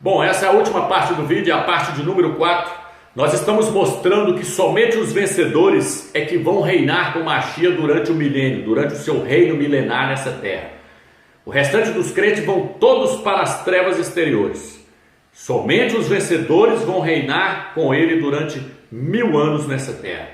Bom, essa é a última parte do vídeo, a parte de número 4. Nós estamos mostrando que somente os vencedores é que vão reinar com Mashiach durante o milênio, durante o seu reino milenar nessa terra. O restante dos crentes vão todos para as trevas exteriores. Somente os vencedores vão reinar com ele durante 1000 anos nessa terra.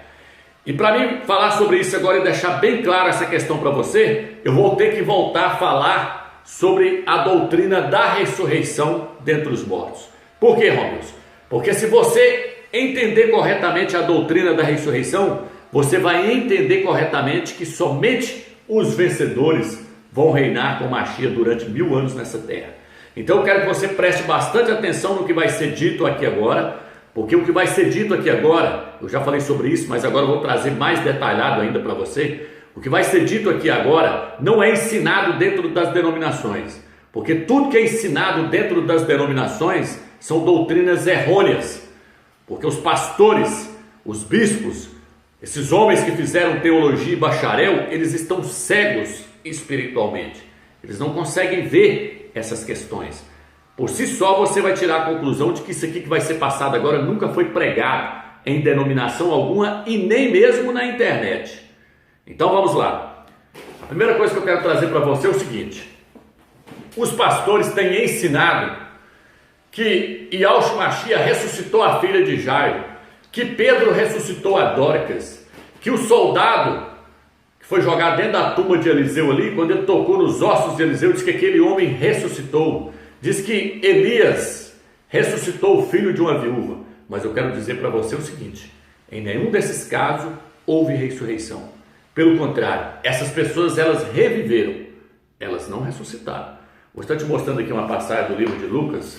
E para mim falar sobre isso agora e deixar bem claro essa questão para você, eu vou ter que voltar a falar sobre a doutrina da ressurreição dentre os mortos. Por quê, Romilson? Porque se você entender corretamente a doutrina da ressurreição, você vai entender corretamente que somente os vencedores vão reinar com Mashiach durante 1000 anos nessa terra. Então eu quero que você preste bastante atenção no que vai ser dito aqui agora, porque o que vai ser dito aqui agora, eu já falei sobre isso, mas agora eu vou trazer mais detalhado ainda para você. O que vai ser dito aqui agora não é ensinado dentro das denominações, porque tudo que é ensinado dentro das denominações são doutrinas errôneas, porque os pastores, os bispos, esses homens que fizeram teologia e bacharel, eles estão cegos espiritualmente, eles não conseguem ver essas questões. Por si só você vai tirar a conclusão de que isso aqui que vai ser passado agora nunca foi pregado em denominação alguma e nem mesmo na internet. Então vamos lá. A primeira coisa que eu quero trazer para você é o seguinte: os pastores têm ensinado que Yahushua Mashiach ressuscitou a filha de Jairo, que Pedro ressuscitou a Dórcas, que o soldado que foi jogado dentro da tumba de Eliseu ali, quando ele tocou nos ossos de Eliseu, diz que aquele homem ressuscitou. Diz que Elias ressuscitou o filho de uma viúva. Mas eu quero dizer para você o seguinte: em nenhum desses casos houve ressurreição. Pelo contrário, essas pessoas elas reviveram, elas não ressuscitaram. Vou estar te mostrando aqui uma passagem do livro de Lucas.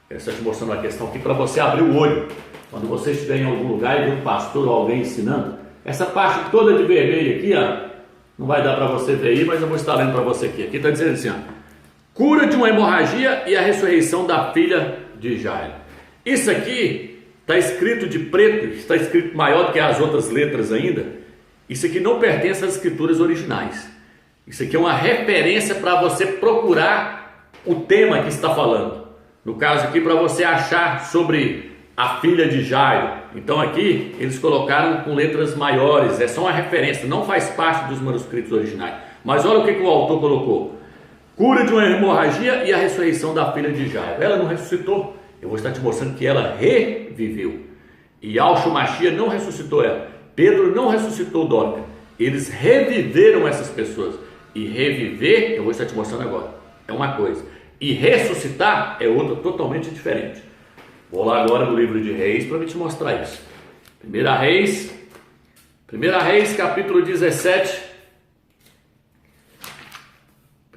Eu estou te mostrando uma questão aqui para você abrir o olho. Quando você estiver em algum lugar e ver um pastor ou alguém ensinando, essa parte toda de vermelho aqui, ó, não vai dar para você ver aí, mas eu vou estar lendo para você aqui. Aqui está dizendo assim, ó: cura de uma hemorragia e a ressurreição da filha de Jairo. Isso aqui está escrito de preto, está escrito maior do que as outras letras ainda. Isso aqui não pertence às escrituras originais. Isso aqui é uma referência para você procurar o tema que está falando. No caso aqui, para você achar sobre a filha de Jairo. Então aqui eles colocaram com letras maiores, é só uma referência, não faz parte dos manuscritos originais. Mas olha o que o autor colocou: cura de uma hemorragia e a ressurreição da filha de Jairo. Ela não ressuscitou. Eu vou estar te mostrando que ela reviveu. E Yahushua Mashiach não ressuscitou ela. Pedro não ressuscitou Dórcas. Eles reviveram essas pessoas. E reviver, eu vou estar te mostrando agora, é uma coisa. E ressuscitar é outra totalmente diferente. Vou lá agora no livro de Reis para te mostrar isso. 1 Reis, capítulo 17.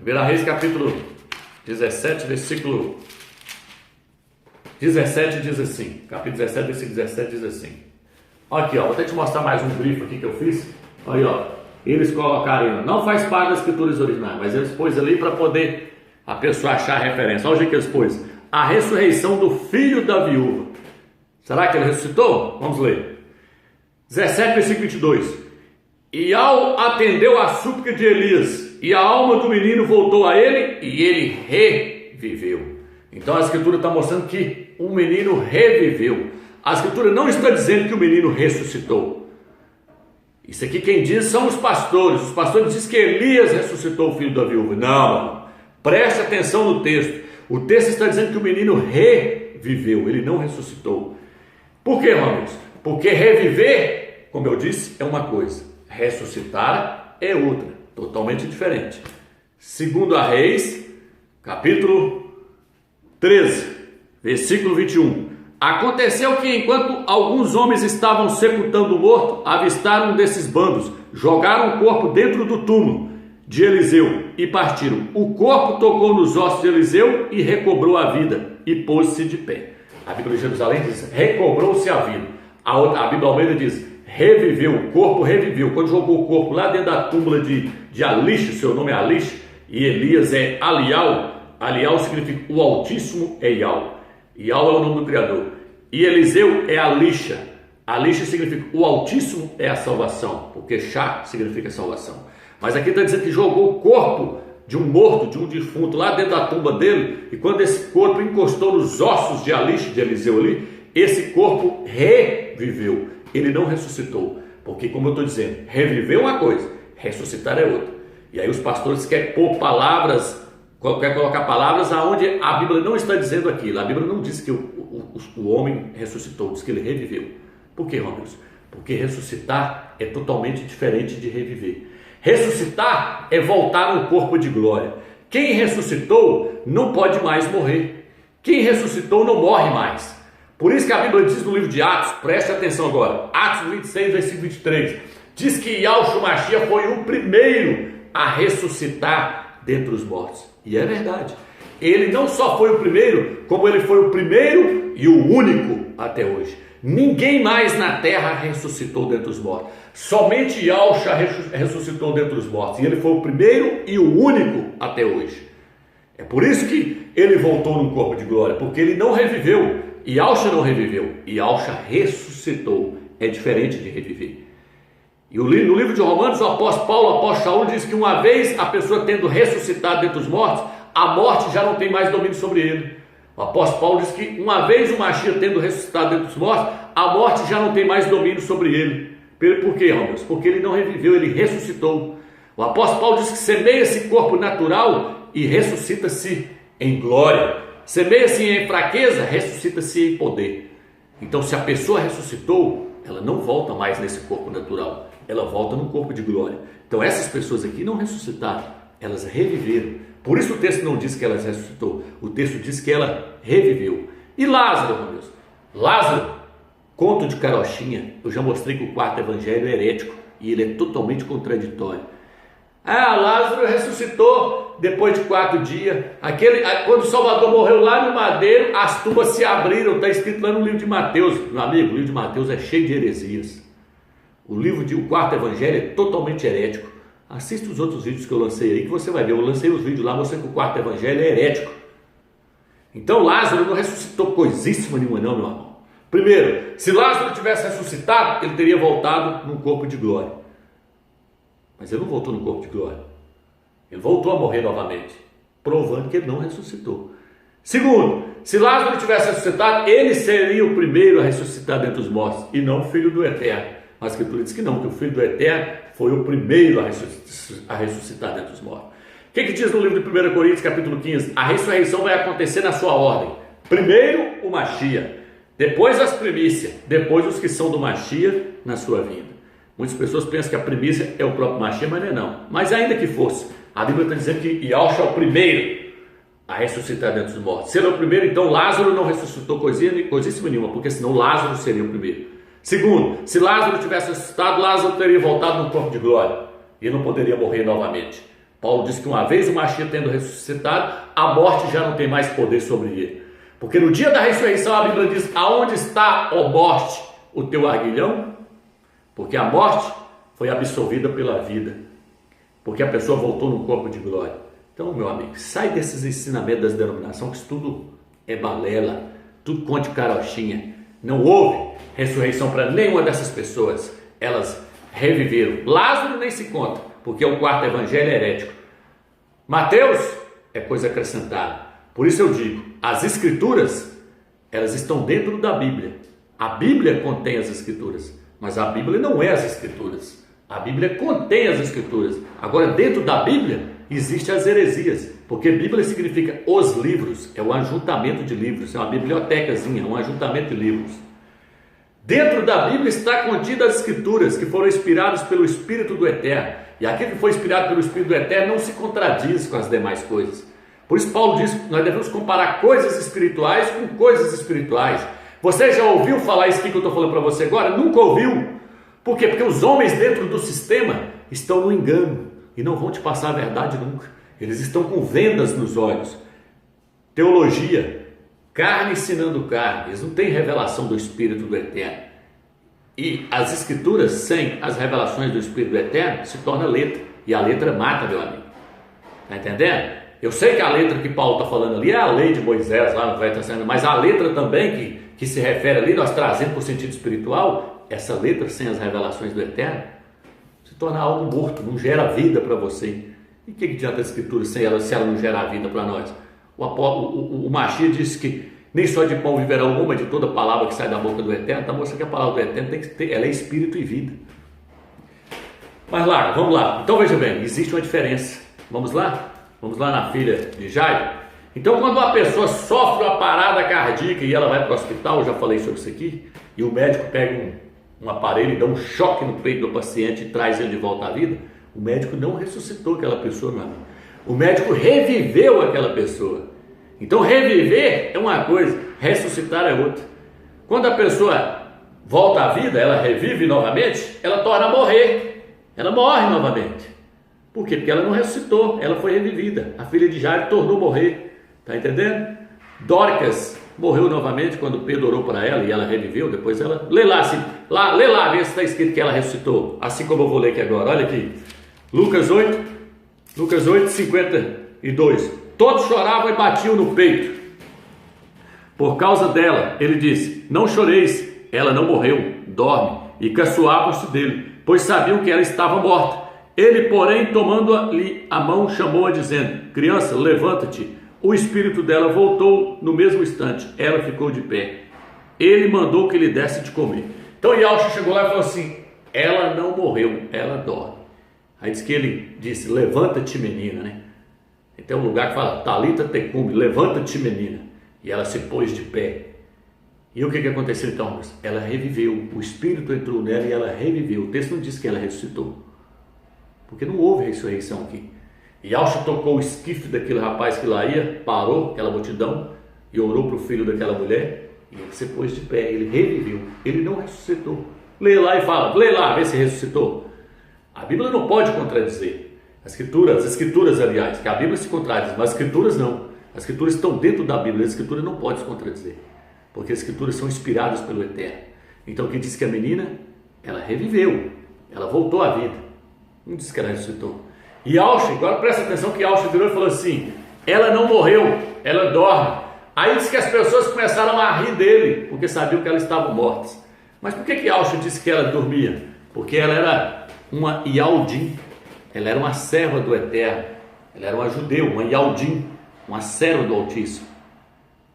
1 Reis, capítulo 17, versículo 17 diz assim. Capítulo 17, versículo 17 diz assim. Aqui, ó, vou até te mostrar mais um grifo aqui que eu fiz. Aí, ó, eles colocaram, não faz parte das escrituras originais, mas eles pôs ali para poder a pessoa achar a referência. Olha o jeito que eles pôs: a ressurreição do filho da viúva. Será que ele ressuscitou? Vamos ler. 17, versículo 22. E ao atendeu a súplica de Elias, e a alma do menino voltou a ele, e ele reviveu. Então a escritura está mostrando que o menino reviveu. A escritura não está dizendo que o menino ressuscitou. Isso aqui quem diz são os pastores. Os pastores dizem que Elias ressuscitou o filho da viúva. Não, preste atenção no texto. O texto está dizendo que o menino reviveu, ele não ressuscitou. Por quê, irmãos? Porque reviver, como eu disse, é uma coisa, ressuscitar é outra, totalmente diferente. 2 Reis, capítulo 13, versículo 21. Aconteceu que enquanto alguns homens estavam sepultando o morto, avistaram um desses bandos, jogaram o corpo dentro do túmulo de Eliseu e partiram. O corpo tocou nos ossos de Eliseu e recobrou a vida e pôs-se de pé. A Bíblia de Jerusalém diz: recobrou-se a vida. A Bíblia Almeida diz: reviveu, o corpo reviveu. Quando jogou o corpo lá dentro da túmula de Alish, seu nome é Alish, e Elias é Alial. Alial significa o Altíssimo é Ial. Ial é o nome do Criador. E Eliseu é Alisha. Alisha significa o Altíssimo é a salvação, porque Shá significa salvação. Mas aqui está dizendo que jogou o corpo de um morto, de um defunto, lá dentro da tumba dele, e quando esse corpo encostou nos ossos de Alixe, de Eliseu ali, esse corpo reviveu, ele não ressuscitou, porque como eu estou dizendo, reviver é uma coisa, ressuscitar é outra. E aí os pastores querem pôr palavras, quer colocar palavras aonde a Bíblia não está dizendo aquilo. A Bíblia não diz que o homem ressuscitou, diz que ele reviveu. Por que, Romilson? Porque ressuscitar é totalmente diferente de reviver. Ressuscitar é voltar no corpo de glória. Quem ressuscitou não pode mais morrer. Quem ressuscitou não morre mais. Por isso que a Bíblia diz no livro de Atos, preste atenção agora, Atos 26, versículo 23, diz que Yahshua Mashiach foi o primeiro a ressuscitar dentre os mortos. E é verdade. Ele não só foi o primeiro, como ele foi o primeiro e o único até hoje. Ninguém mais na terra ressuscitou dentre os mortos. Somente Yahshua ressuscitou dentre os mortos. E ele foi o primeiro e o único até hoje. É por isso que ele voltou no corpo de glória, porque ele não reviveu. Yahshua não reviveu. Yahshua ressuscitou. É diferente de reviver. E no livro de Romanos, o apóstolo Paulo, o apóstolo Saúl, diz que uma vez a pessoa tendo ressuscitado dentre os mortos, a morte já não tem mais domínio sobre ele. O apóstolo Paulo diz que uma vez o Mashiach tendo ressuscitado dentre os mortos, a morte já não tem mais domínio sobre ele. Por quê, Romilson? Porque ele não reviveu, ele ressuscitou. O apóstolo Paulo diz que semeia-se corpo natural e ressuscita-se em glória. Semeia-se em fraqueza, ressuscita-se em poder. Então, se a pessoa ressuscitou, ela não volta mais nesse corpo natural. Ela volta no corpo de glória. Então essas pessoas aqui não ressuscitaram, elas reviveram. Por isso o texto não diz que elas ressuscitou, o texto diz que ela reviveu. E Lázaro, meu Deus? Lázaro, conto de carochinha, eu já mostrei que o quarto evangelho é herético e ele é totalmente contraditório. Lázaro ressuscitou depois de 4 dias. Quando o Salvador morreu lá no madeiro, as tumbas se abriram, está escrito lá no livro de Mateus. Meu amigo, o livro de Mateus é cheio de heresias. O quarto evangelho é totalmente herético. Assista os outros vídeos que eu lancei aí, que você vai ver. Eu lancei os vídeos lá, mostrando que o quarto evangelho é herético. Então Lázaro não ressuscitou coisíssima nenhuma não, meu irmão. Primeiro, se Lázaro tivesse ressuscitado, ele teria voltado num corpo de glória. Mas ele não voltou no corpo de glória. Ele voltou a morrer novamente, provando que ele não ressuscitou. Segundo, se Lázaro tivesse ressuscitado, ele seria o primeiro a ressuscitar dentre os mortos, e não o filho do Eterno. Mas a Escritura diz que não, que o filho do Eterno foi o primeiro a ressuscitar dentre os mortos. O que diz no livro de 1 Coríntios, capítulo 15? A ressurreição vai acontecer na sua ordem. Primeiro o Mashiach, depois as primícias, depois os que são do Mashiach na sua vinda. Muitas pessoas pensam que a primícia é o próprio Mashiach, mas não é não. Mas ainda que fosse, a Bíblia está dizendo que Yahshua é o primeiro a ressuscitar dentre os mortos. Se ele é o primeiro, então Lázaro não ressuscitou coisíssima nenhuma, porque senão Lázaro seria o primeiro. Segundo, se Lázaro tivesse ressuscitado, Lázaro teria voltado no corpo de glória e não poderia morrer novamente. Paulo diz que uma vez o Mashiach tendo ressuscitado, a morte já não tem mais poder sobre ele. Porque no dia da ressurreição a Bíblia diz: aonde está, ó morte, o teu aguilhão? Porque a morte foi absolvida pela vida, porque a pessoa voltou no corpo de glória. Então, meu amigo, sai desses ensinamentos das denominações, que isso tudo é balela, tudo conte carochinha. Não houve ressurreição para nenhuma dessas pessoas. Elas reviveram. Lázaro nem se conta, porque o quarto evangelho é herético. Mateus é coisa acrescentada. Por isso eu digo, as escrituras, elas estão dentro da Bíblia. A Bíblia contém as escrituras, mas a Bíblia não é as escrituras. A Bíblia contém as escrituras. Agora, dentro da Bíblia, existem as heresias, porque Bíblia significa os livros, é um ajuntamento de livros, é uma bibliotecazinha, um ajuntamento de livros. Dentro da Bíblia está contida as escrituras que foram inspiradas pelo Espírito do Eterno, e aquilo que foi inspirado pelo Espírito do Eterno não se contradiz com as demais coisas. Por isso Paulo diz que nós devemos comparar coisas espirituais com coisas espirituais. Você já ouviu falar isso aqui que eu estou falando para você agora? Nunca ouviu? Por quê? Porque os homens dentro do sistema estão no engano e não vão te passar a verdade nunca. Eles estão com vendas nos olhos. Teologia, carne ensinando carne. Eles não têm revelação do Espírito do Eterno. E as escrituras sem as revelações do Espírito do Eterno se torna letra. E a letra mata, meu amigo. Está entendendo? Eu sei que a letra que Paulo está falando ali é a lei de Moisés lá no Velho Testamento, mas a letra também que se refere ali, nós trazendo para o sentido espiritual, essa letra sem as revelações do Eterno se torna algo morto, não gera vida para você. E o que adianta a Escritura se ela não gerar vida para nós? O Mashiach disse que nem só de pão viverá o homem, mas de toda palavra que sai da boca do Eterno. Está mostrando que a palavra do Eterno ela é espírito e vida. Mas lá, vamos lá. Então veja bem, existe uma diferença. Vamos lá? Vamos lá na filha de Jairo. Então quando uma pessoa sofre uma parada cardíaca e ela vai para o hospital, eu já falei sobre isso aqui, e o médico pega um aparelho e dá um choque no peito do paciente e traz ele de volta à vida, o médico não ressuscitou aquela pessoa, meu amigo. O médico reviveu aquela pessoa. Então reviver é uma coisa, ressuscitar é outra. Quando a pessoa volta à vida, ela revive novamente, ela torna a morrer. Ela morre novamente. Por quê? Porque ela não ressuscitou, ela foi revivida. A filha de Jairo tornou a morrer. Está entendendo? Dorcas morreu novamente quando Pedro orou para ela e ela reviveu. Depois ela... Lê lá, vê se está escrito que ela ressuscitou. Assim como eu vou ler aqui agora. Olha aqui. Lucas 8, 52. Todos choravam e batiam no peito. Por causa dela, ele disse: não choreis, ela não morreu, dorme. E caçoavam-se dele, pois sabiam que ela estava morta. Ele, porém, tomando-lhe a mão, chamou-a, dizendo: criança, levanta-te. O espírito dela voltou no mesmo instante. Ela ficou de pé. Ele mandou que lhe desse de comer. Então Yahshua chegou lá e falou assim: ela não morreu, ela dorme. Aí diz que ele disse: levanta-te, menina, né? Tem um lugar que fala Talita Tecum, levanta-te, menina. E ela se pôs de pé. E o que aconteceu então? Ela reviveu, o Espírito entrou nela e ela reviveu. O texto não diz que ela ressuscitou, porque não houve ressurreição aqui. E Yahshua tocou o esquife daquele rapaz que lá ia, parou aquela multidão e orou para o filho daquela mulher, e ele se pôs de pé, ele reviveu, ele não ressuscitou. Lê lá e fala, lê lá, vê se ressuscitou. A Bíblia não pode contradizer. As escrituras, aliás, que a Bíblia se contradiz, mas as escrituras não. As escrituras estão dentro da Bíblia, as escrituras não podem se contradizer, porque as escrituras são inspiradas pelo Eterno. Então o que diz que a menina, ela reviveu, ela voltou à vida, não diz que ela ressuscitou. E Yahshua, agora presta atenção que Yahshua virou e falou assim: ela não morreu, ela dorme. Aí diz que as pessoas começaram a rir dele, porque sabiam que elas estavam mortas. Mas por que Yahshua disse que ela dormia? Porque ela era uma Yaldim, ela era uma serva do Eterno, ela era uma judeu, uma Yaldim, uma serva do Altíssimo.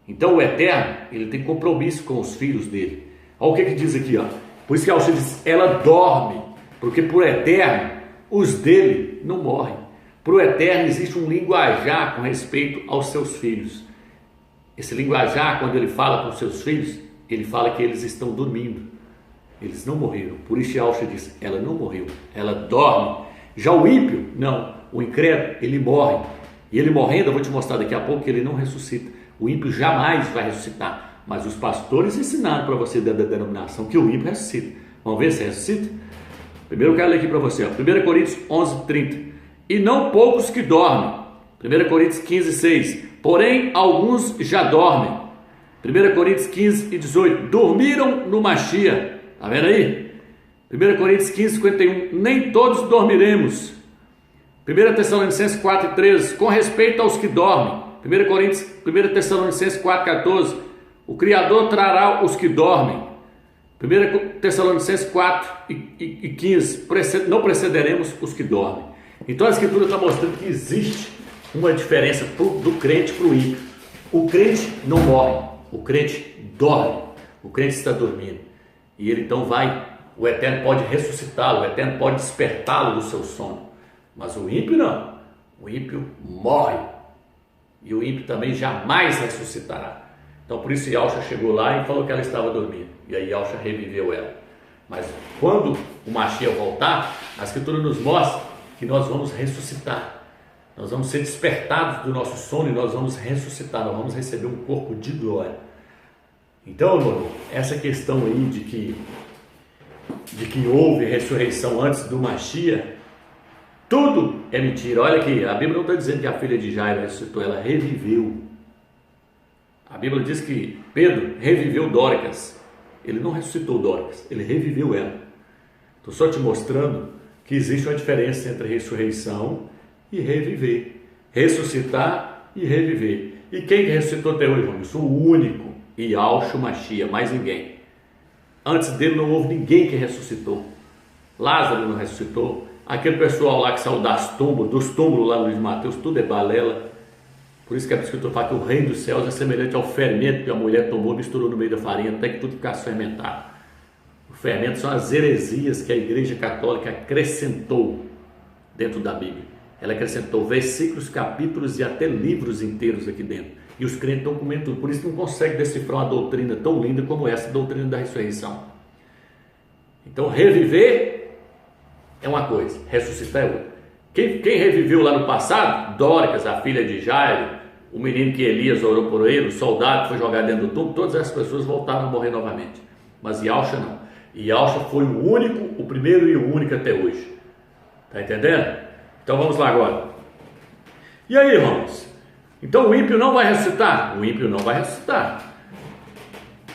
Então o Eterno, ele tem compromisso com os filhos dele. Olha o que diz aqui, ó. Por isso que Yahshua diz: ela dorme, porque por Eterno os dele não morrem. Para o Eterno existe um linguajar com respeito aos seus filhos. Esse linguajar, quando ele fala para os seus filhos, ele fala que eles estão dormindo, eles não morreram. Por isso Yahshua diz: ela não morreu, ela dorme. Já o ímpio, não, o incrédulo, ele morre. E ele morrendo, eu vou te mostrar daqui a pouco que ele não ressuscita. O ímpio jamais vai ressuscitar. Mas os pastores ensinaram para você da denominação que o ímpio ressuscita. Vamos ver se ressuscita? Primeiro eu quero ler aqui para você, ó. 1 Coríntios 11:30. E não poucos que dormem. 1 Coríntios 15:6. Porém, alguns já dormem. 1 Coríntios 15:18. Dormiram no Mashiach. Está vendo aí? 1 Coríntios 15:51. Nem todos dormiremos. 1 Tessalonicenses 4:13. Com respeito aos que dormem. 1 Tessalonicenses 4:14. O Criador trará os que dormem. 1 Tessalonicenses 4:15. Não precederemos os que dormem. Então a Escritura está mostrando que existe uma diferença do crente para o ímpio. O crente não morre, o crente dorme, o crente está dormindo. E ele então vai, o Eterno pode ressuscitá-lo, o Eterno pode despertá-lo do seu sono. Mas o ímpio não, o ímpio morre. E o ímpio também jamais ressuscitará. Então por isso Yahshua chegou lá e falou que ela estava dormindo. E aí Yahshua reviveu ela. Mas quando o Mashiach voltar, a Escritura nos mostra que nós vamos ressuscitar. Nós vamos ser despertados do nosso sono e nós vamos ressuscitar. Nós vamos receber um corpo de glória. Então, irmão, essa questão aí de que houve ressurreição antes do Mashiach, tudo é mentira. Olha aqui, a Bíblia não está dizendo que a filha de Jairo ressuscitou, ela reviveu. A Bíblia diz que Pedro reviveu Dorcas. Ele não ressuscitou Dorcas, ele reviveu ela. Estou só te mostrando que existe uma diferença entre ressurreição e reviver. Ressuscitar e reviver. E quem ressuscitou até hoje, irmão? Eu sou o único. Yahshua Mashiach, mais ninguém. Antes dele não houve ninguém que ressuscitou. Lázaro não ressuscitou, aquele pessoal lá que saiu dos túmulos lá no livro de Mateus, tudo é balela. Por isso que a Escritura fala que o reino dos céus é semelhante ao fermento que a mulher tomou e misturou no meio da farinha, até que tudo ficasse fermentado. O fermento são as heresias que a Igreja Católica acrescentou dentro da Bíblia. Ela acrescentou versículos, capítulos e até livros inteiros aqui dentro. E os crentes estão comendo tudo. Por isso não conseguem decifrar uma doutrina tão linda como essa doutrina da ressurreição. Então reviver é uma coisa, ressuscitar é outra. Quem reviveu lá no passado? Dóricas, a filha de Jairo, o menino que Elias orou por ele, o soldado que foi jogado dentro do túmulo, todas essas pessoas voltaram a morrer novamente. Mas Yahshua não. Yahshua foi o único, o primeiro e o único até hoje. Está entendendo? Então vamos lá agora. E aí, irmãos? Então o ímpio não vai ressuscitar? O ímpio não vai ressuscitar.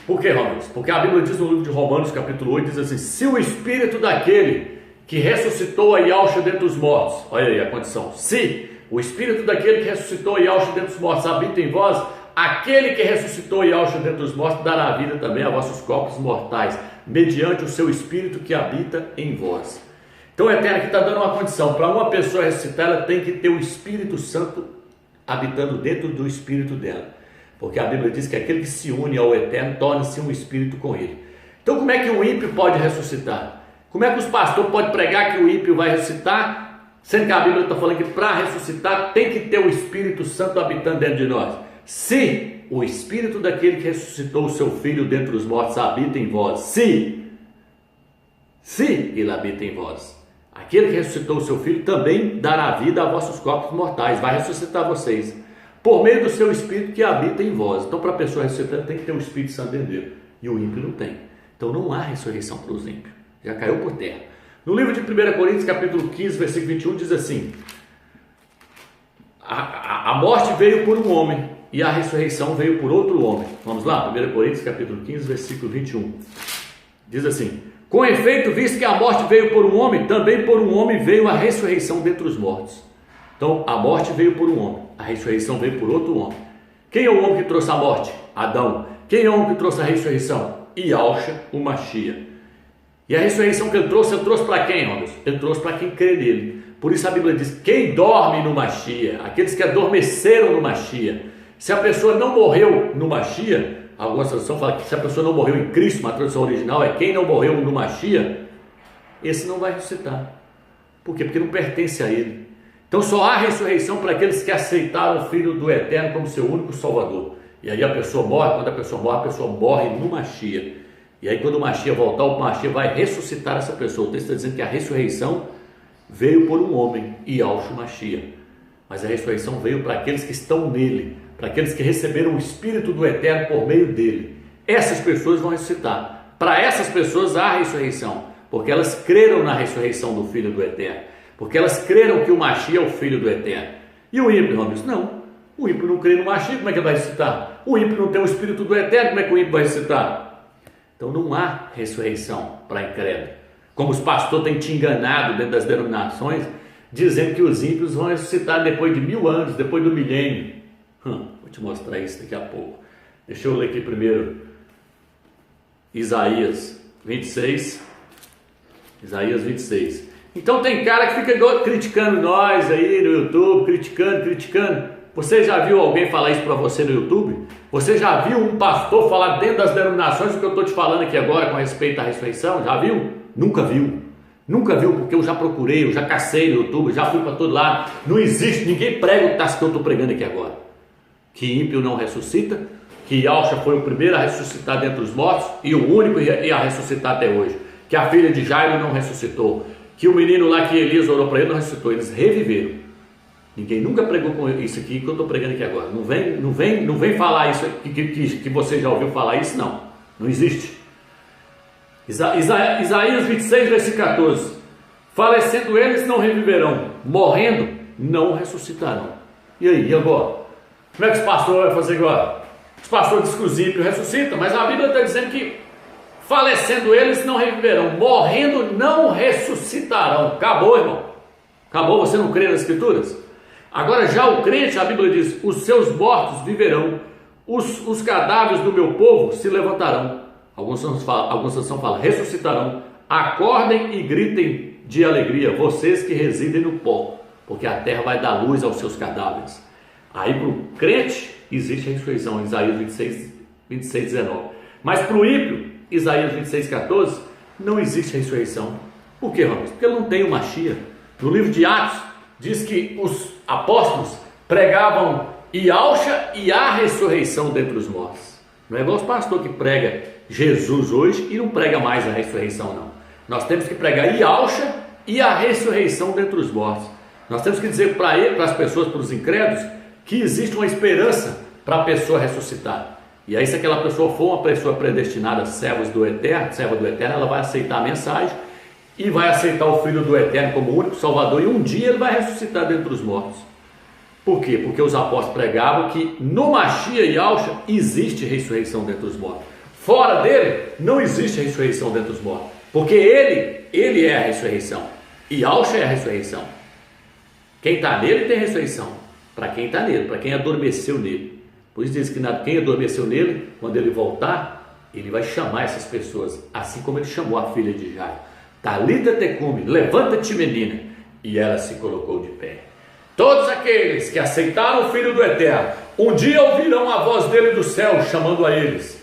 Por que, irmãos? Porque a Bíblia diz no livro de Romanos, capítulo 8, diz assim: se o espírito daquele que ressuscitou a Yahshua dentre os mortos, olha aí a condição, se o espírito daquele que ressuscitou a Yahshua dentre os mortos habita em vós, aquele que ressuscitou a Yahshua dentre os mortos dará vida também a vossos corpos mortais, mediante o seu espírito que habita em vós. Então o Eterno aqui está dando uma condição, para uma pessoa ressuscitar, ela tem que ter o Espírito Santo habitando dentro do espírito dela, porque a Bíblia diz que aquele que se une ao Eterno torna-se um espírito com ele. Então como é que o ímpio pode ressuscitar? Como é que os pastores podem pregar que o ímpio vai ressuscitar, sendo que a Bíblia está falando que para ressuscitar tem que ter o Espírito Santo habitando dentro de nós? Se o Espírito daquele que ressuscitou o seu Filho dentre os mortos habita em vós, se ele habita em vós, aquele que ressuscitou o seu Filho também dará vida a vossos corpos mortais, vai ressuscitar vocês, por meio do seu Espírito que habita em vós. Então para a pessoa ressuscitar tem que ter o Espírito Santo dentro dele, e o ímpio não tem. Então não há ressurreição para os ímpios. Já caiu por terra. No livro de 1 Coríntios, capítulo 15, versículo 21, diz assim: a morte veio por um homem e a ressurreição veio por outro homem. Vamos lá, 1 Coríntios, capítulo 15, versículo 21. Diz assim: com efeito, visto que a morte veio por um homem, também por um homem veio a ressurreição dentre os mortos. Então, a morte veio por um homem, a ressurreição veio por outro homem. Quem é o homem que trouxe a morte? Adão. Quem é o homem que trouxe a ressurreição? Yahshua, o Mashiach. E a ressurreição que ele trouxe para quem, irmãos? Ele trouxe para quem crê nele. Por isso a Bíblia diz: quem dorme no Mashiach, aqueles que adormeceram no Mashiach. Se a pessoa não morreu no Mashiach, alguma tradução fala que se a pessoa não morreu em Cristo, uma tradução original é quem não morreu no Mashiach, esse não vai ressuscitar. Por quê? Porque não pertence a ele. Então só há ressurreição para aqueles que aceitaram o Filho do Eterno como seu único Salvador. E aí a pessoa morre, quando a pessoa morre no Mashiach. E aí quando o Mashiach voltar, o Mashiach vai ressuscitar essa pessoa. O texto está dizendo que a ressurreição veio por um homem, Yahshua Mashiach. Mas a ressurreição veio para aqueles que estão nele, para aqueles que receberam o Espírito do Eterno por meio dele. Essas pessoas vão ressuscitar. Para essas pessoas há ressurreição, porque elas creram na ressurreição do Filho do Eterno, porque elas creram que o Mashiach é o Filho do Eterno. E o ímpio, irmão, diz: não, o ímpio não crê no Mashiach, como é que ele vai ressuscitar? O ímpio não tem o Espírito do Eterno, como é que o ímpio vai ressuscitar? Então não há ressurreição para incrédulo. Como os pastores têm te enganado dentro das denominações, dizendo que os ímpios vão ressuscitar depois de 1000 anos, depois do milênio. Vou te mostrar isso daqui a pouco. Deixa eu ler aqui primeiro Isaías 26. Isaías 26. Então tem cara que fica criticando nós aí no YouTube, criticando. Você já viu alguém falar isso para você no YouTube? Você já viu um pastor falar dentro das denominações o que eu estou te falando aqui agora com respeito à ressurreição? Já viu? Nunca viu. Nunca viu, porque eu já procurei, eu já cacei no YouTube, já fui para todo lado. Não existe, ninguém prega o que eu estou pregando aqui agora. Que ímpio não ressuscita, que Yahshua foi o primeiro a ressuscitar dentre os mortos e o único a ressuscitar até hoje. Que a filha de Jairo não ressuscitou, que o menino lá que Elias orou para ele não ressuscitou, eles reviveram. Ninguém nunca pregou com isso aqui que eu estou pregando aqui agora. Não vem falar isso que você já ouviu falar isso, não. Não existe. Isaías 26, versículo 14. Falecendo eles não reviverão, morrendo não ressuscitarão. E aí, e agora? Como é que os pastores vão fazer agora? Os pastores dizem que os ímpios ressuscitam, mas a Bíblia está dizendo que falecendo eles não reviverão, morrendo não ressuscitarão. Acabou, irmão. Acabou, você não crê nas Escrituras? Agora já o crente, a Bíblia diz: os seus mortos viverão, os cadáveres do meu povo se levantarão. Alguns traduções falam ressuscitarão. Acordem e gritem de alegria, vocês que residem no pó, porque a terra vai dar luz aos seus cadáveres. Aí para o crente existe a ressurreição, Isaías 26, 19. Mas para o ímpio, Isaías 26, 14, não existe ressurreição. Por quê, Ramos? Porque não tem o Mashiach. No livro de Atos, diz que os apóstolos pregavam Yahusha e a ressurreição dentre os mortos. Não é igual os pastores que prega Jesus hoje e não prega mais a ressurreição, não. Nós temos que pregar Yahusha e a ressurreição dentre os mortos. Nós temos que dizer para as pessoas, para os incrédulos, que existe uma esperança para a pessoa ressuscitar. E aí, se aquela pessoa for uma pessoa predestinada, serva do Eterno, ela vai aceitar a mensagem e vai aceitar o Filho do Eterno como único Salvador, e um dia ele vai ressuscitar dentre os mortos. Por quê? Porque os apóstolos pregavam que no Mashiach e Yahusha existe ressurreição dentre os mortos. Fora dele, não existe ressurreição dentre os mortos. Porque ele é a ressurreição. E Yahusha é a ressurreição. Quem está nele tem ressurreição. Para quem está nele, para quem adormeceu nele. Por isso diz que quem adormeceu nele, quando ele voltar, ele vai chamar essas pessoas, assim como ele chamou a filha de Jairo. Talita tecume, levanta-te, menina. E ela se colocou de pé. Todos aqueles que aceitaram o Filho do Eterno, um dia ouvirão a voz dele do céu, chamando a eles.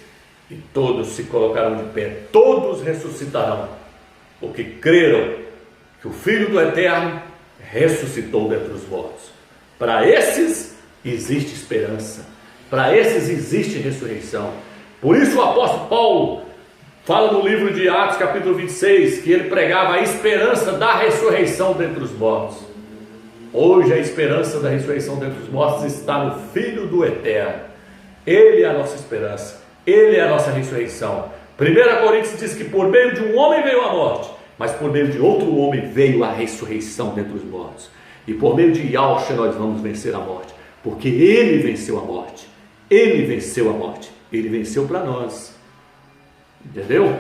E todos se colocarão de pé, todos ressuscitarão, porque creram que o Filho do Eterno ressuscitou dentre os mortos. Para esses existe esperança, para esses existe ressurreição. Por isso o apóstolo Paulo fala no livro de Atos, capítulo 26, que ele pregava a esperança da ressurreição dentre os mortos. Hoje a esperança da ressurreição dentre os mortos está no Filho do Eterno. Ele é a nossa esperança, ele é a nossa ressurreição. 1 Coríntios diz que por meio de um homem veio a morte, mas por meio de outro homem veio a ressurreição dentre os mortos. E por meio de Yahusha nós vamos vencer a morte, porque ele venceu a morte. Ele venceu a morte, ele venceu para nós. Entendeu?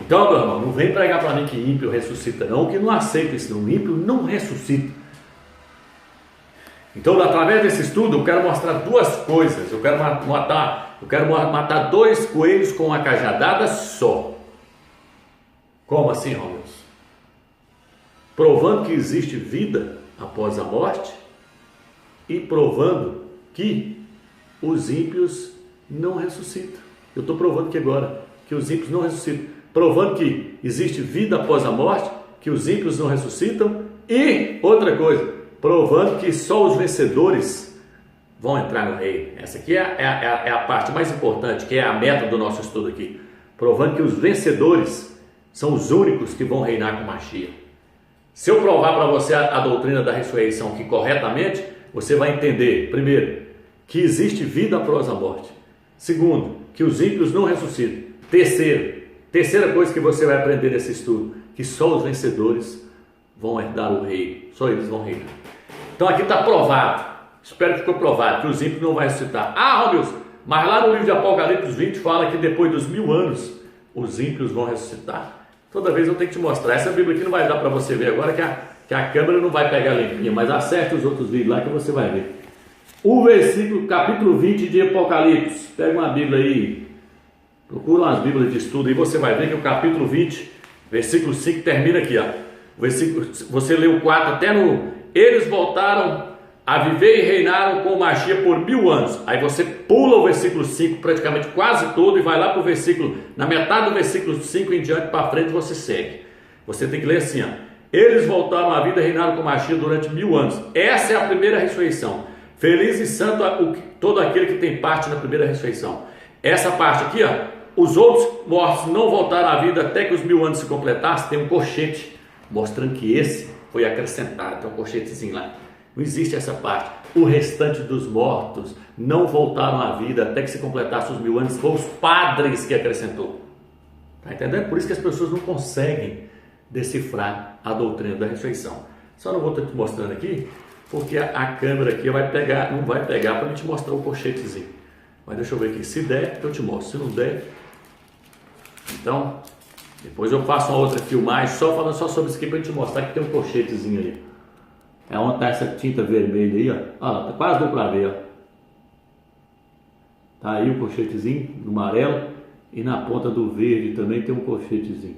Então, meu irmão, não vem pregar para mim que ímpio ressuscita não, que não aceita isso não. O ímpio não ressuscita. Então, através desse estudo, eu quero mostrar duas coisas. Eu quero matar dois coelhos com uma cajadada só. Como assim, Romeu? Provando que existe vida após a morte e provando que os ímpios não ressuscitam. Eu estou provando que agora, que os ímpios não ressuscitam. Provando que existe vida após a morte, que os ímpios não ressuscitam. E outra coisa, provando que só os vencedores vão entrar no reino. Essa aqui é a parte mais importante, que é a meta do nosso estudo aqui. Provando que os vencedores são os únicos que vão reinar com Mashiach. Se eu provar para você a doutrina da ressurreição aqui corretamente, você vai entender, primeiro, que existe vida após a morte. Segundo, que os ímpios não ressuscitam. Terceira coisa que você vai aprender nesse estudo, que só os vencedores vão herdar o reino. Só eles vão reinar. Então aqui está provado, espero que ficou provado, que os ímpios não vão ressuscitar. Ah, Romeu, mas lá no livro de Apocalipse 20 fala que depois dos 1000 anos, os ímpios vão ressuscitar. Toda vez eu tenho que te mostrar. Essa Bíblia aqui não vai dar para você ver agora, que a câmera não vai pegar limpinha, mas acerte os outros vídeos lá que você vai ver. O versículo, capítulo 20 de Apocalipse. Pega uma Bíblia aí, procura umas Bíblias de estudo aí, você vai ver que o capítulo 20, versículo 5 termina aqui, ó. O versículo, você lê o 4 até no... Eles voltaram a viver e reinaram com Mashiach por 1000 anos. Aí você pula o versículo 5 praticamente quase todo e vai lá para o versículo, na metade do versículo 5 em diante para frente você segue. Você tem que ler assim, ó. Eles voltaram à vida e reinaram com Mashiach durante 1000 anos. Essa é a primeira ressurreição. Feliz e santo todo aquele que tem parte na primeira ressurreição. Essa parte aqui, ó, os outros mortos não voltaram à vida até que os 1000 anos se completassem. Tem um colchete mostrando que esse foi acrescentado, tem um colchetezinho lá. Não existe essa parte. O restante dos mortos não voltaram à vida até que se completasse os 1000 anos. Foram os padres que acrescentou. Está entendendo? Por isso que as pessoas não conseguem decifrar a doutrina da ressurreição. Só não vou estar te mostrando aqui, porque a câmera aqui vai pegar, não vai pegar para te mostrar o colchetezinho. Mas deixa eu ver aqui. Se der, eu te mostro. Se não der, então... Depois eu faço uma outra filmagem falando só sobre isso aqui para te mostrar que tem um colchetezinho aí. É onde está essa tinta vermelha aí, ó. Olha lá, tá quase deu para ver, ó. Tá aí o colchetezinho do amarelo e na ponta do verde também tem um colchetezinho.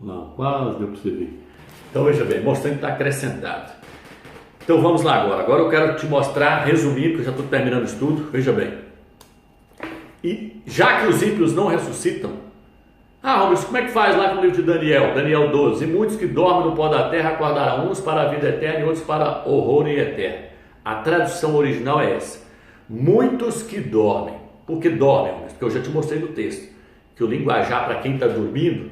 Não, quase deu para você ver. Então veja bem, mostrando que está acrescentado. Então vamos lá agora. Agora eu quero te mostrar, resumir, porque eu já estou terminando o estudo. Veja bem. E já que os ímpios não ressuscitam, Rubens, como é que faz lá no livro de Daniel? Daniel 12. E muitos que dormem no pó da terra acordarão, uns para a vida eterna e outros para horror e eterno. A tradução original é essa. Muitos que dormem. Por que dormem, Rubens? Porque eu já te mostrei no texto que o linguajar para quem está dormindo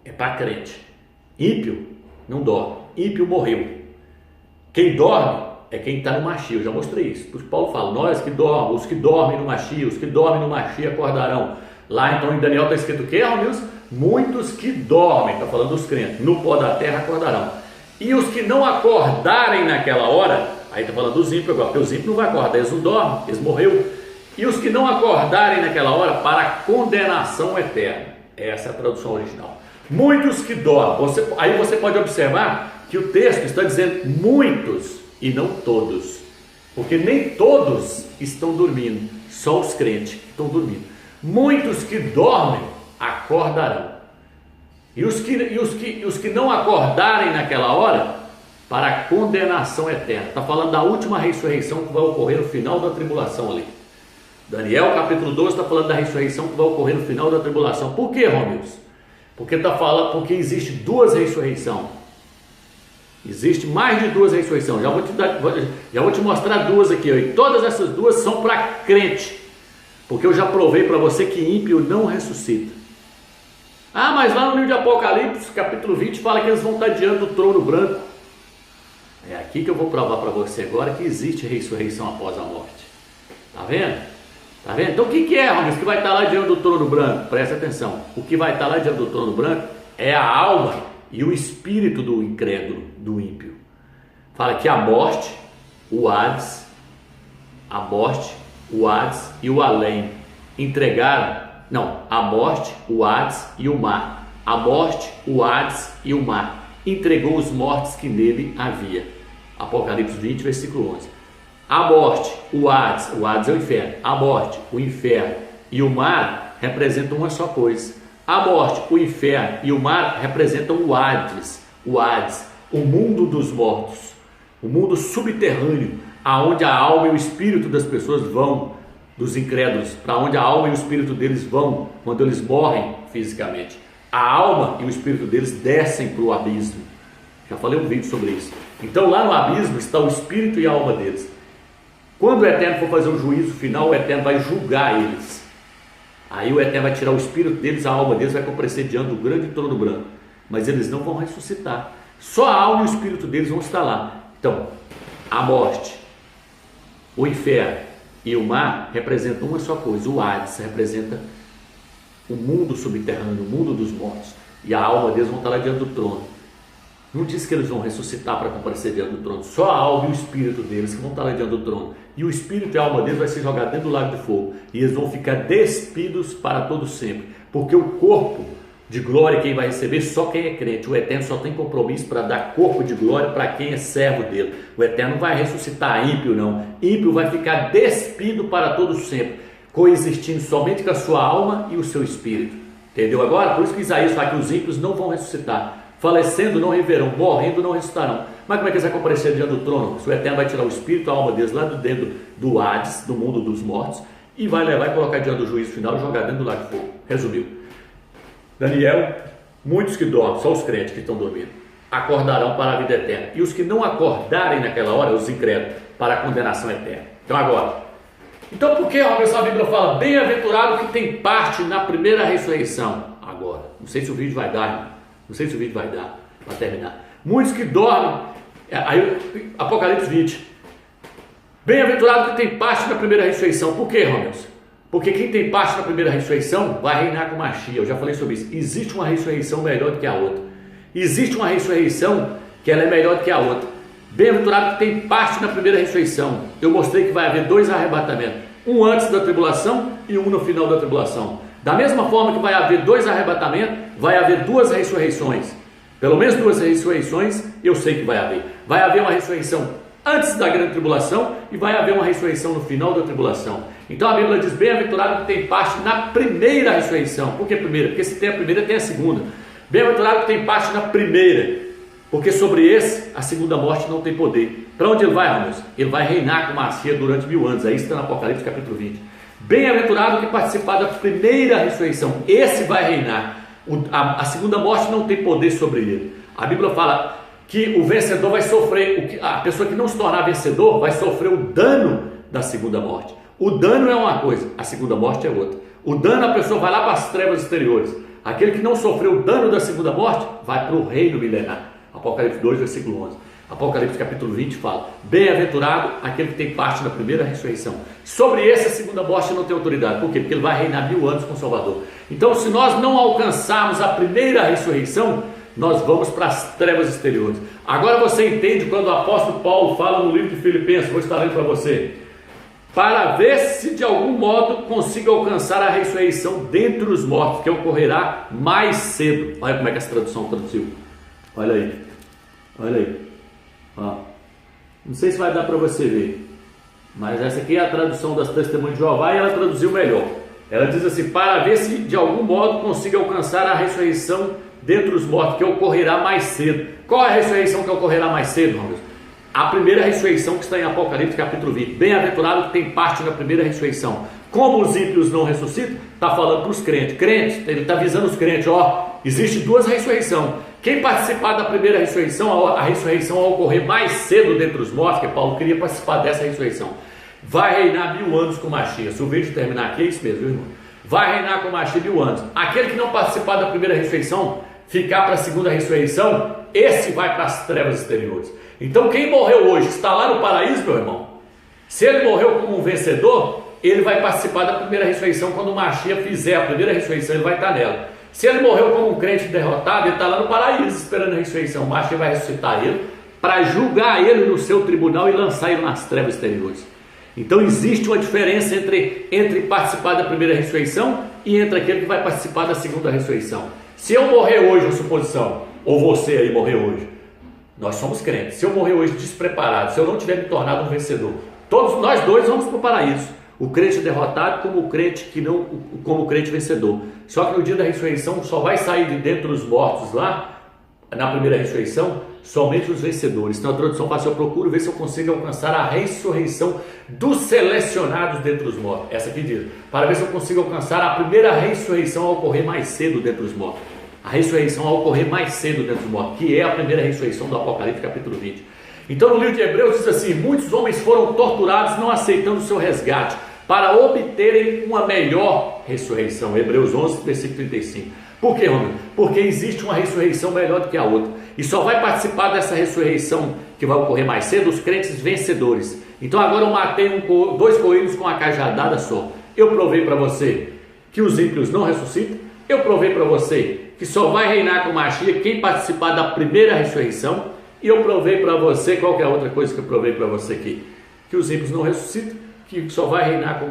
é para crente. Ímpio não dorme. Ímpio morreu. Quem dorme é quem está no Machia, eu já mostrei isso. Por isso Paulo fala, nós que dormem, os que dormem no Machia, os que dormem no Machia acordarão. Lá então em Daniel está escrito o quê, Romilson? Muitos que dormem, está falando dos crentes, no pó da terra acordarão. E os que não acordarem naquela hora, aí está falando dos ímpios agora, porque os ímpios não vão acordar, eles não dormem, eles morreram. E os que não acordarem naquela hora para a condenação eterna. Essa é a tradução original. Muitos que dormem. Aí você pode observar que o texto está dizendo muitos e não todos, porque nem todos estão dormindo, só os crentes que estão dormindo. Muitos que dormem acordarão, e os que não acordarem naquela hora para a condenação eterna. Está falando da última ressurreição que vai ocorrer no final da tribulação ali. Daniel capítulo 12 está falando da ressurreição que vai ocorrer no final da tribulação. Por que, Romilson? Porque está falando, porque existe duas ressurreições. Existe mais de duas ressurreições. Já vou te mostrar duas aqui. E todas essas duas são para crente. Porque eu já provei para você que ímpio não ressuscita. Mas lá no livro de Apocalipse, capítulo 20, fala que eles vão estar diante do trono branco. É aqui que eu vou provar para você agora que existe ressurreição após a morte. Tá vendo? Tá vendo? Então o que é, Romilson, que vai estar lá diante do trono branco? Presta atenção. O que vai estar lá diante do trono branco é a alma e o espírito do incrédulo, do ímpio. Fala que a morte, o Hades e o além entregaram, a morte, o Hades e o mar. A morte, o Hades e o mar entregou os mortos que nele havia. Apocalipse 20, versículo 11. A morte, o Hades é o inferno. A morte, o inferno e o mar representam uma só coisa. A morte, o inferno e o mar representam o Hades, o mundo dos mortos, o mundo subterrâneo, aonde a alma e o espírito das pessoas vão, dos incrédulos, para onde a alma e o espírito deles vão quando eles morrem fisicamente. A alma e o espírito deles descem para o abismo. Já falei um vídeo sobre isso. Então lá no abismo está o espírito e a alma deles. Quando o Eterno for fazer o juízo final, o Eterno vai julgar eles. Aí o Eterno vai tirar o espírito deles, a alma deles vai comparecer diante do grande trono branco. Mas eles não vão ressuscitar. Só a alma e o espírito deles vão estar lá. Então, a morte, o inferno e o mar representam uma só coisa. O Hades representa o mundo subterrâneo, o mundo dos mortos. E a alma deles vão estar lá diante do trono. Não diz que eles vão ressuscitar para comparecer diante do trono. Só a alma e o espírito deles que vão estar lá diante do trono. E o espírito e a alma deles vai ser jogado dentro do lago de fogo. E eles vão ficar despidos para todo sempre. Porque o corpo de glória quem vai receber só quem é crente. O Eterno só tem compromisso para dar corpo de glória para quem é servo dele. O Eterno não vai ressuscitar ímpio, não. Ímpio vai ficar despido para todo sempre, coexistindo somente com a sua alma e o seu espírito. Entendeu agora? Por isso que Isaías fala que os ímpios não vão ressuscitar. Falecendo não reverão, morrendo não ressuscitarão. Mas como é que eles vão comparecer diante do trono? Se o Eterno vai tirar o espírito e a alma deles lá do dentro do Hades, do mundo dos mortos, e vai levar e colocar diante do juízo final e jogar dentro do lago de fogo. Resumiu. Daniel, muitos que dormem, só os crentes que estão dormindo, acordarão para a vida eterna. E os que não acordarem naquela hora, os incrédulos, para a condenação eterna. Então agora, por que a Bíblia fala bem-aventurado que tem parte na primeira ressurreição? Agora, não sei se o vídeo vai dar, para terminar. Muitos que dormem, aí Apocalipse 20, bem-aventurado que tem parte na primeira ressurreição. Por quê, Romilson? Porque quem tem parte na primeira ressurreição vai reinar com Machia. Eu já falei sobre isso. Existe uma ressurreição melhor do que a outra. Existe uma ressurreição que ela é melhor do que a outra. Bem-aventurado que tem parte na primeira ressurreição. Eu mostrei que vai haver dois arrebatamentos. Um antes da tribulação e um no final da tribulação. Da mesma forma que vai haver dois arrebatamentos, vai haver duas ressurreições. Pelo menos duas ressurreições eu sei que vai haver. Vai haver uma ressurreição antes da grande tribulação e vai haver uma ressurreição no final da tribulação. Então a Bíblia diz, bem-aventurado que tem parte na primeira ressurreição. Por que primeira? Porque se tem a primeira, tem a segunda. Bem-aventurado que tem parte na primeira, porque sobre esse a segunda morte não tem poder. Para onde ele vai, Ramos? Ele vai reinar com Machia durante 1000 anos. Aí está no Apocalipse capítulo 20. Bem-aventurado que participar da primeira ressurreição. Esse vai reinar. A segunda morte não tem poder sobre ele. A Bíblia fala que o vencedor vai sofrer, a pessoa que não se tornar vencedor vai sofrer o dano da segunda morte. O dano é uma coisa, a segunda morte é outra. O dano, a pessoa vai lá para as trevas exteriores. Aquele que não sofreu o dano da segunda morte vai para o reino milenar. Apocalipse 2, versículo 11. Apocalipse capítulo 20 fala: bem-aventurado aquele que tem parte na primeira ressurreição. Sobre esse a segunda morte não tem autoridade. Por quê? Porque ele vai reinar 1000 anos com o Salvador. Então, se nós não alcançarmos a primeira ressurreição, nós vamos para as trevas exteriores. Agora você entende quando o apóstolo Paulo fala no livro de Filipenses, vou estar lendo para você, para ver se de algum modo consiga alcançar a ressurreição dentre os mortos, que ocorrerá mais cedo. Olha como é que essa tradução traduziu. Olha aí, olha aí. Ó. Não sei se vai dar para você ver, mas essa aqui é a tradução das Testemunhas de Jeová e ela traduziu melhor. Ela diz assim: para ver se de algum modo consiga alcançar a ressurreição dentre os mortos, que ocorrerá mais cedo. Qual é a ressurreição que ocorrerá mais cedo, Ramos? A primeira ressurreição que está em Apocalipse capítulo 20. Bem-aventurado que tem parte na primeira ressurreição. Como os ímpios não ressuscitam, está falando para os crentes. Crentes, ele está avisando os crentes: ó, existe duas ressurreições. Quem participar da primeira ressurreição, a ressurreição ao ocorrer mais cedo dentre os mortos, que Paulo queria participar dessa ressurreição, vai reinar 1000 anos com Machia. Se o vídeo terminar aqui, é isso mesmo, viu, irmão? Vai reinar com Machia 1000 anos. Aquele que não participar da primeira ressurreição, ficar para a segunda ressurreição, esse vai para as trevas exteriores. Então quem morreu hoje, está lá no paraíso, meu irmão, se ele morreu como um vencedor, ele vai participar da primeira ressurreição. Quando o Machia fizer a primeira ressurreição, ele vai estar nela. Se ele morreu como um crente derrotado, ele está lá no paraíso esperando a ressurreição. O Machia vai ressuscitar ele para julgar ele no seu tribunal e lançar ele nas trevas exteriores. Então existe uma diferença entre participar da primeira ressurreição e entre aquele que vai participar da segunda ressurreição. Se eu morrer hoje, uma suposição, ou você aí morrer hoje, nós somos crentes. Se eu morrer hoje despreparado, se eu não tiver me tornado um vencedor, todos nós dois vamos para o paraíso. O crente derrotado como o crente que não, como o crente vencedor. Só que no dia da ressurreição só vai sair de dentro dos mortos lá, na primeira ressurreição, somente os vencedores. Então a tradução fala assim: eu procuro ver se eu consigo alcançar a ressurreição dos selecionados dentre os mortos. Essa aqui diz: para ver se eu consigo alcançar a primeira ressurreição a ocorrer mais cedo dentre os mortos. A ressurreição a ocorrer mais cedo dentre os mortos, que é a primeira ressurreição do Apocalipse capítulo 20. Então no livro de Hebreus diz assim: muitos homens foram torturados não aceitando o seu resgate, para obterem uma melhor ressurreição. Hebreus 11, versículo 35. Por quê, Romano? Porque existe uma ressurreição melhor do que a outra. E só vai participar dessa ressurreição que vai ocorrer mais cedo os crentes vencedores. Então agora eu matei dois coelhos com uma cajadada só. Eu provei para você que os ímpios não ressuscitam. Eu provei para você que só vai reinar com Machia quem participar da primeira ressurreição. E eu provei para você, qualquer outra coisa que eu provei para você aqui, que os ímpios não ressuscitam, que só vai reinar com